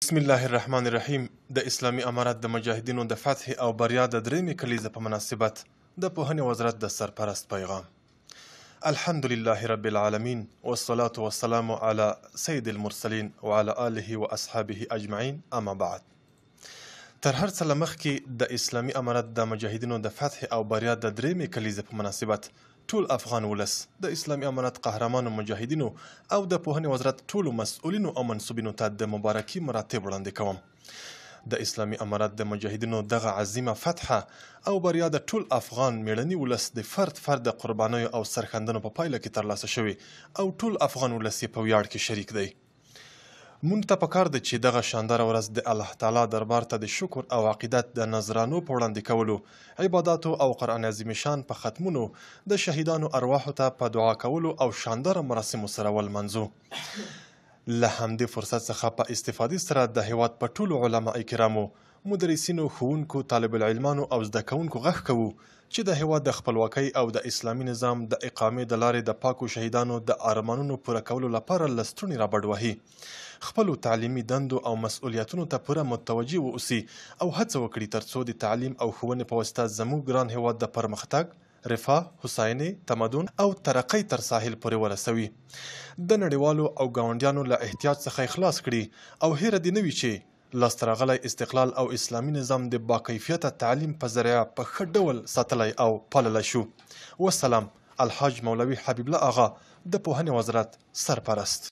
بسم الله الرحمن الرحیم. د اسلامي امارت د مجاهدینو د فتح او بریا د درېیمې کلیزې په مناسبت د پوهنې وزارت د سرپرست پیغام. الحمد لله رب العالمین والصلاة والسلام علی سید المرسلین وعلى آله و اصحابه اجمعین، اما بعد. تر هر څه مخکې د اسلامي امارت د مجاهدینو د فتح او بریا د درېیمې کلیزې په مناسبت ټول افغان ولس د اسلامي امارت قهرمانو مجاهدینو او د پوهنې وزارت ټولو مسؤلینو او منصوبینو ته د مبارکي مراتب وړاندې کوم. د اسلامي امارت د مجاهدینو دغه عظیمه فتحه او بریا د ټول افغان میړني ولس د فرد د قربانیو او سرښندنو په پایله کې ترلاسه شوې او ټول افغان ولس یې په ویاړ کې شریک دی. مونږ ته پکار ده چې دغه شانداره ورځ د الله تعالی دربار ته د شکر او عقیدت د نذرانو په وړاندې کولو، عباداتو او قرآن عظیم شان په ختمونو، د شهیدانو ارواحو ته په دعا کولو او شانداره مراسمو سره ولمانځو. له همدې فرصت څخه په استفادې سره د هیواد په ټولو علما کرامو، مدرسینو، ښوونکو، طالب العلمانو او زده کوونکو غږ کوو چې د هیواد د خپلواکۍ او د اسلامي نظام د اقامې د لارې د پاکو شهیدانو د ارمانونو پوره کولو لپاره لستوڼي رابډ وهي، خپلو تعلیمي دندو او مسؤلیتونو ته پوره متوجه واوسي او هڅه وکړي ترڅو د تعلیم او ښوونې په واسطه زموږ ګران هیواد د پرمختګ، رفاه، هوساینې، تمدن او ترقۍ تر ساحل پورې ورسوي، د نړیوالو او ګاونډیانو له احتیاج څخه خلاص کړي او هیره دې نه وي چې لاسته راغلی استقلال او اسلامي نظام د باکیفیته تعلیم په ذریعه په ښه ډول ساتلی او پاللی شو. والسلام. الحاج مولوي حبیب الله آغا، د پوهنې وزارت سرپرست.